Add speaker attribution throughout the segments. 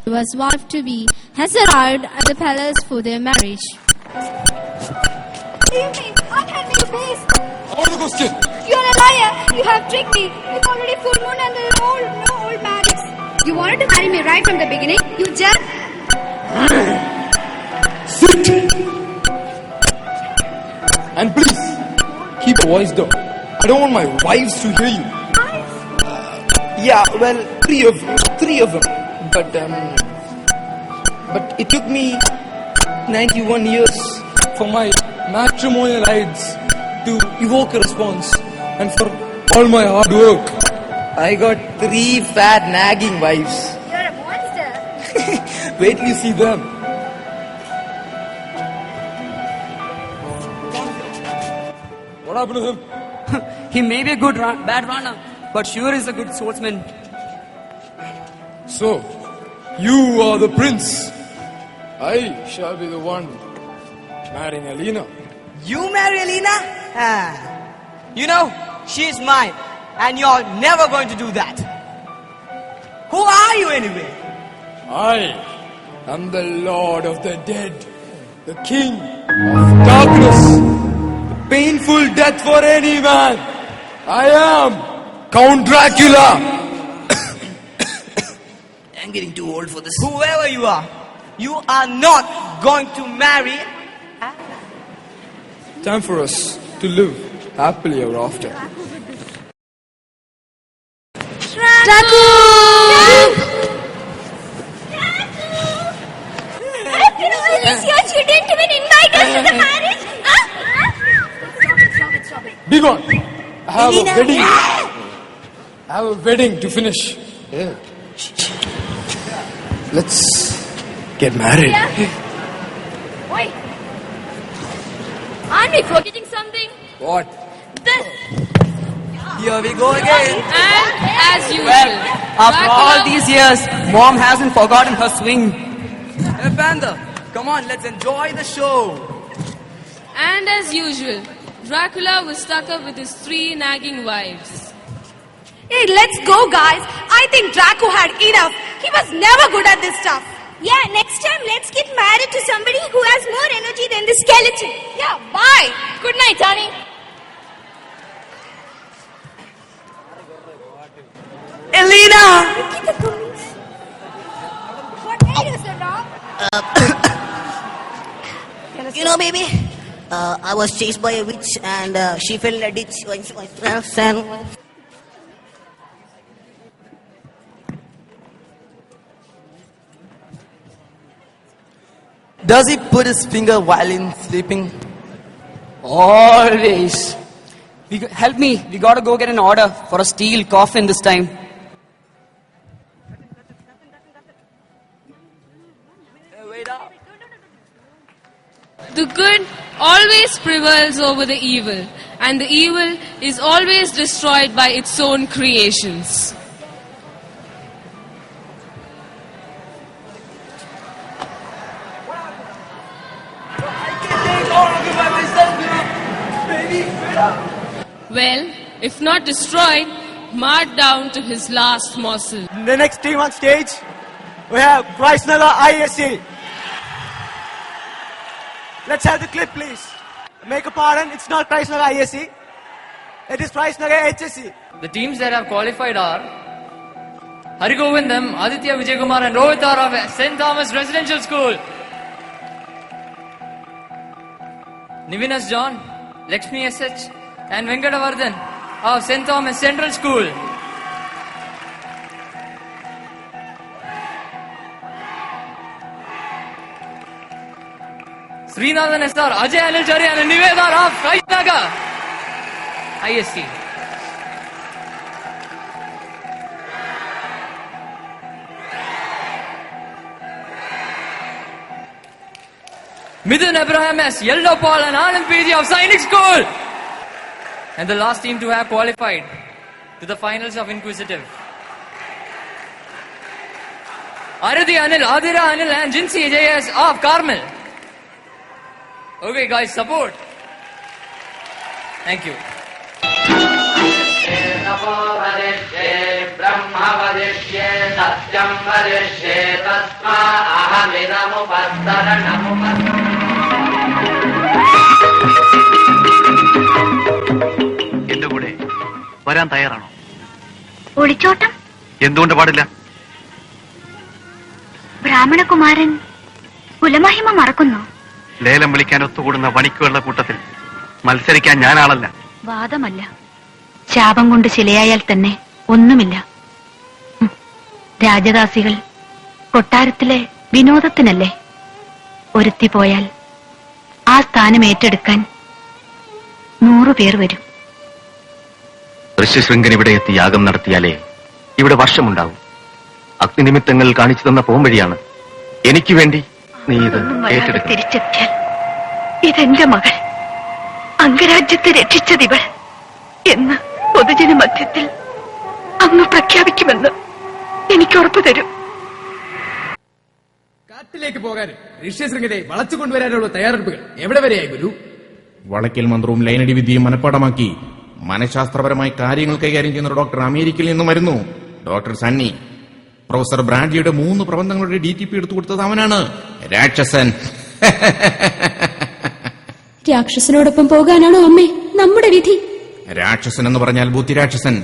Speaker 1: was wife to be has arrived at the palace for their marriage.
Speaker 2: What do you mean? Unhand me, please.
Speaker 3: All the question.
Speaker 2: You're a liar. You have tricked me. It's already full moon and there's no old marriage. You wanted to marry me right from the beginning. You just...
Speaker 3: Sit. And please, keep your voice down. I don't want my wives to hear you. Yeah, well, three of them. But it took me 91 years for my matrimonial rites to evoke a response, and for all my hard work, I got 3 fat nagging wives.
Speaker 2: You're a monster.
Speaker 3: Wait till you see them. What happened to him?
Speaker 4: He may be a bad runner, but sure is a good swordsman.
Speaker 3: So, you are the prince. I shall be the one marrying Alina.
Speaker 4: You marry Alina? You know, she's mine, and you're never going to do that. Who are you anyway?
Speaker 3: I am the Lord of the Dead, the King of Darkness, the painful death for any man. I am Count Dracula.
Speaker 4: I'm getting too old for this. Whoever you are not going to marry.
Speaker 3: Time for us to live happily ever after.
Speaker 1: Draco!
Speaker 2: After all these years, you didn't even invite us to the marriage. Stop it.
Speaker 3: Be gone. I have a wedding to finish. Yeah. Let's get married.
Speaker 2: Wait. Aren't we forgetting something?
Speaker 3: What?
Speaker 2: This.
Speaker 4: Here we go again.
Speaker 1: And as usual,
Speaker 4: Well, after
Speaker 1: Dracula-
Speaker 4: all these years, Mom hasn't forgotten her swing. Hey, Panther, come on, let's enjoy the show.
Speaker 1: And as usual, Dracula was stuck up with his 3 nagging wives.
Speaker 2: Hey, let's go, guys. I think Draco had enough. He was never good at this stuff. Yeah, next time let's get married to somebody who has more energy than the skeleton. Yeah, bye. Good night, Tani.
Speaker 4: Alina!
Speaker 2: What made us, dog?
Speaker 5: You know, baby, I was chased by a witch and she fell in a ditch.
Speaker 4: Does he put his finger while in sleeping? Always. Help me. We gotta go get an order for a steel coffin this time. Wait up.
Speaker 1: The good always prevails over the evil, and the evil is always destroyed by its own creations. Well, if not destroyed, marred down to his last morsel.
Speaker 6: The next team on stage, we have Christnagar ISC. Let's have the clip, please. Make a pardon, it's not Christnagar ISC. It is Christnagar HSC.
Speaker 7: The teams that have qualified are Harigovindam, Aditya Vijaykumar and Rohit R of St. Thomas Residential School. Nivinas John, Lakshmi SH and Venkatavardhan of St. Thomas Central School. Srinathan SR, Ajay Anilchari and Nivedar of Christnagar ISC. Midun Abraham S, Yellow Paul and Anand PG of Sainik School. And the last team to have qualified to the finals of Inquisitive. Aradhi Anil, Adira Anil and Jinsi JS of Carmel. Okay guys, support. Thank you.
Speaker 8: वदिष्ये सत्यं वदिष्ये तस्मा
Speaker 9: എന്റെ കൂടെ വരാൻ തയ്യാറാണോ?
Speaker 10: ഒളിച്ചോട്ടം
Speaker 9: എന്തുകൊണ്ട് പാടില്ല?
Speaker 10: ബ്രാഹ്മണകുമാരൻ കുലമഹിമ മറക്കുന്നു.
Speaker 9: ലേലം വിളിക്കാൻ ഒത്തുകൂടുന്ന വണിക്കുകളുടെ കൂട്ടത്തിൽ മത്സരിക്കാൻ ഞാനാളല്ല.
Speaker 10: വാദമല്ല, ശാപം കൊണ്ട് ശിലയായാൽ തന്നെ ഒന്നുമില്ല. രാജദാസികൾ കൊട്ടാരത്തിലെ വിനോദത്തിനല്ലേ? ഒരുത്തി പോയാൽ ആ സ്ഥാനം ഏറ്റെടുക്കാൻ 100 പേർ വരും.
Speaker 9: ഋഷ്യശൃംഗൻ ഇവിടെ എത്തി യാഗം നടത്തിയാലേ ഇവിടെ വർഷമുണ്ടാവും. അഗ്നിനിമിത്തങ്ങൾ കാണിച്ചു തന്ന പോംവഴിയാണ്. എനിക്ക് വേണ്ടി നീ ഇത് ഏറ്റെടുക്കും.
Speaker 10: തിരിച്ചെത്തിയാൽ ഇതെന്റെ മകൾ, അംഗരാജ്യത്തെ രക്ഷിച്ചതിവൾ എന്ന് പൊതുജന മധ്യത്തിൽ അങ്ങ് പ്രഖ്യാപിക്കുമെന്ന് എനിക്ക് ഉറപ്പു തരും.
Speaker 11: കാട്ടിലേക്ക് പോകാൻ ഋഷ്യശൃംഗനെ വളച്ചുകൊണ്ടുവരാനുള്ള തയ്യാറെടുപ്പുകൾ എവിടെ വരെയായി ഗുരു?
Speaker 12: വളയ്ക്കൽ മന്ത്രവും ലൈനടി വിദ്യയും മനഃപ്പാടമാക്കി മനഃശാസ്ത്രപരമായി കാര്യങ്ങൾ കൈകാര്യം ചെയ്യുന്ന ഡോക്ടർ അമേരിക്കയിൽ നിന്നും വരുന്നു. ഡോക്ടർ സണ്ണി. പ്രൊഫസർ ബ്രാഡ്ലിയുടെ 3 പ്രബന്ധങ്ങളുടെ DTP എടുത്തു കൊടുത്തത് അവനാണ്. രാക്ഷസൻ.
Speaker 2: രാക്ഷസനോടൊപ്പം പോകാനാണോ അമ്മേ നമ്മുടെ വിധി?
Speaker 12: രാക്ഷസൻ എന്ന് പറഞ്ഞാൽ ബുദ്ധിരാക്ഷസൻ.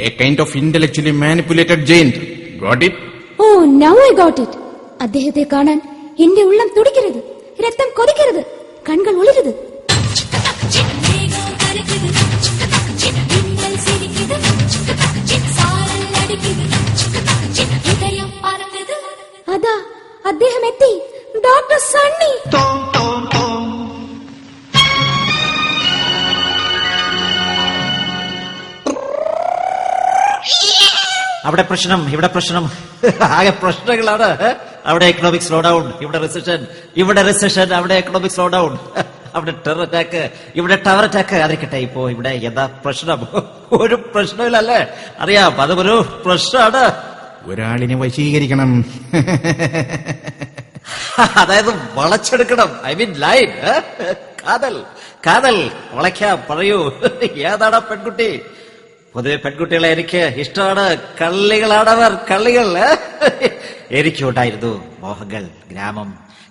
Speaker 12: A kind of intellectually manipulated giant. Got it?
Speaker 2: Oh, now I got it. അദ്ദേഹത്തെ കാണാൻ എന്റെ ഉള്ളം തുടിക്കരുത്, രക്തം കൊതിക്കരുത്, കണ്ണുകൾ ഒളിരുത്. അതാ അദ്ദേഹം എത്തി, ഡോക്ടർ സണ്ണി.
Speaker 13: അവിടെ പ്രശ്നം, ഇവിടെ പ്രശ്നം, ആകെ പ്രശ്നങ്ങളാണ്. അവിടെ എക്കണോമിക് സ്ലോ ഡൗൺ, ഇവിടെ റിസഷൻ, അവിടെ എക്കണോമിക് സ്ലോ ഡൗൺ, അവിടെ ടെറർ അറ്റാക്ക്, ഇവിടെ ടവർ അറ്റാക്ക്. അതിരിക്കട്ടെ, ഇപ്പോ ഇവിടെ എന്താ പ്രശ്നം? ഒരു പ്രശ്നമില്ലല്ലേ? അറിയാം, അതൊരു പ്രശ്നമാണ്.
Speaker 12: ഒരാളിനെ വശീകരിക്കണം.
Speaker 13: അതായത് വളച്ചെടുക്കണം. I mean line. കാതൽ വളയ്ക്കാം. പറയൂ, ഏതാണ് പെൺകുട്ടി? പൊതുവെ പെൺകുട്ടികളെ എനിക്ക് ഇഷ്ടമാണ്. കള്ളികളാണവർ, കള്ളികൾ. എനിക്കുണ്ടായിരുന്നു മോഹങ്ങൾ.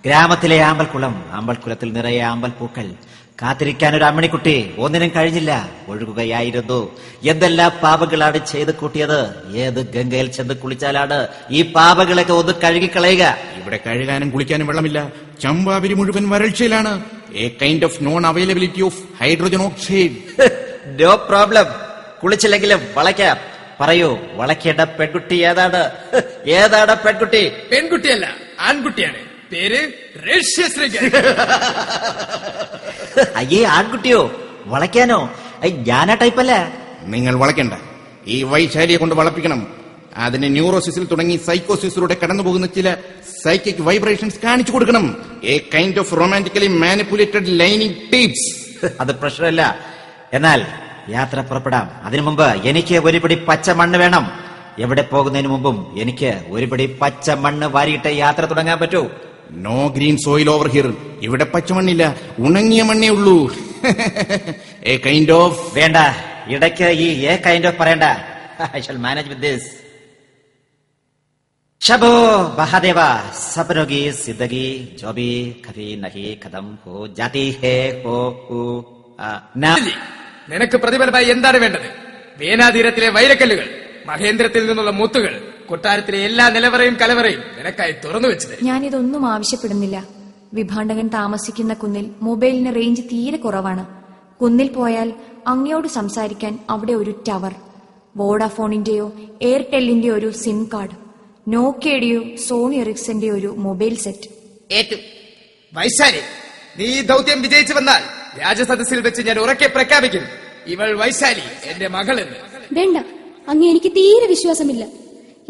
Speaker 13: ഗ്രാമത്തിലെ ആമ്പൽക്കുളം, ആമ്പൽക്കുളത്തിൽ നിറയെ ആമ്പൽപ്പൂക്കൾ. കാത്തിരിക്കാൻ ഒരു അമ്മണിക്കുട്ടി. ഒന്നിനും കഴിഞ്ഞില്ല, ഒഴുകുകയായിരുന്നു. എന്തെല്ലാം പാപങ്ങളാണ് ചെയ്ത് കൂട്ടിയത്. ഏത് ഗംഗയിൽ ചെന്ന് കുളിച്ചാലാണ് ഈ പാപങ്ങളൊക്കെ ഒന്ന് കഴുകിക്കളയുക?
Speaker 12: ഇവിടെ കഴുകാനും കുളിക്കാനും വെള്ളമില്ല. ചമ്പാവരി മുഴുവൻ വരൾച്ചയിലാണ്. A kind of non availability of hydrogen oxide.
Speaker 13: No problem. കുളിച്ചില്ലെങ്കിലും വളയ്ക്കാം. പറയൂ, വളയ്ക്കേണ്ട പെൺകുട്ടി ഏതാണ്? ഏതാണ് പെൺകുട്ടി?
Speaker 11: പെൺകുട്ടിയല്ല, ആൺകുട്ടിയാണ്. പേര് ഋഷ്യശൃംഗൻ.
Speaker 13: അയ്യേ, ആൺകുട്ടിയോ? വളയ്ക്കാനോ? ഞാനാ ടൈപ്പല്ല.
Speaker 12: നിങ്ങൾ വളയ്ക്കണ്ട. ഈ വൈശാലിയെ കൊണ്ട് വളപ്പിക്കണം. അതിന് ന്യൂറോസിസിൽ തുടങ്ങി സൈക്കോസിസിലൂടെ കടന്നുപോകുന്ന ചില സൈക്കിക് വൈബ്രേഷൻസ് കാണിച്ചു കൊടുക്കണം. A kind of romantically manipulated lining tapes.
Speaker 13: അത് പ്രശ്നമല്ല. എന്നാൽ യാത്ര പുറപ്പെടാം. അതിനു മുമ്പ് എനിക്ക് ഒരു പിടി പച്ച മണ്ണ് വേണം. എവിടെ പോകുന്നതിന് മുമ്പും എനിക്ക് ഒരു പിടി പച്ച മണ്ണ് വാരിയിട്ട് യാത്ര തുടങ്ങാൻ പറ്റൂ.
Speaker 12: No green soil over here. ഇവിടെ പച്ചമണ്ണില്ല, ഉണങ്ങിയ മണ്ണേ ഉള്ളൂ. A kind of.
Speaker 13: വേണ്ട, ഇടയ്ക്ക് ഈ എ കൈൻഡ് ഓഫ് പറയണ്ട. I shall manage with this. ശബോ മഹാദേവ സപനോഗി സിദ്ധഗി ജോബി കഭി നഹി ഖതം ഹോ ജാതി ഹേ ഹോ ഹു.
Speaker 11: നിനക്ക് പ്രതിഫലമായി എന്താണ് വേണ്ടത്? വേനാതീരത്തിലെ വൈരക്കല്ലുകൾ, മഹേന്ദ്രത്തിൽ നിന്നുള്ള മുത്തുകൾ, കൊട്ടാരത്തിലെ എല്ലാ നിലവറയും കലവറയും നിനക്കായി തുറന്നു വെച്ചത്.
Speaker 2: ഞാനിതൊന്നും ആവശ്യപ്പെടുന്നില്ല. വിഭാണ്ടകൻ താമസിക്കുന്ന കുന്നിൽ മൊബൈലിന് റേഞ്ച് തീരെ കുറവാണ്. കുന്നിൽ പോയാൽ അങ്ങയോട് സംസാരിക്കാൻ അവിടെ ഒരു ടവർ, വോഡാഫോണിന്റെയോ എയർടെല്ലിന്റെയോ ഒരു സിം കാർഡ്, നോക്കിയയുടെയോ സോണി എറിക്സന്റെ ഒരു മൊബൈൽ സെറ്റ്.
Speaker 11: വൈശാലി, നീ ഈ ദൗത്യം വിജയിച്ചു വന്നാൽ രാജസദസ്സിൽ വെച്ച് ഞാൻ ഉറക്കെ പ്രഖ്യാപിക്കും, ഇവൾ വൈശാലി എന്റെ മകളെന്ന്.
Speaker 2: വേണ്ട, അങ്ങ് എനിക്ക് തീരെ വിശ്വാസമില്ല.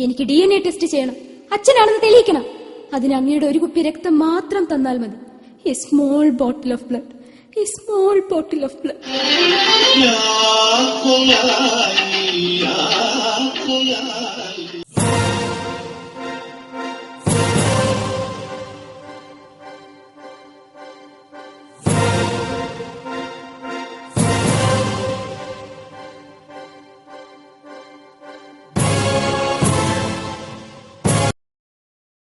Speaker 2: എനിക്ക് DNA ടെസ്റ്റ് ചെയ്യണം, അച്ഛനാണെന്ന് തെളിയിക്കണം. അതിന് അങ്ങയുടെ ഒരു കുപ്പി രക്തം മാത്രം തന്നാൽ മതി. A small bottle of blood, A small bottle of blood.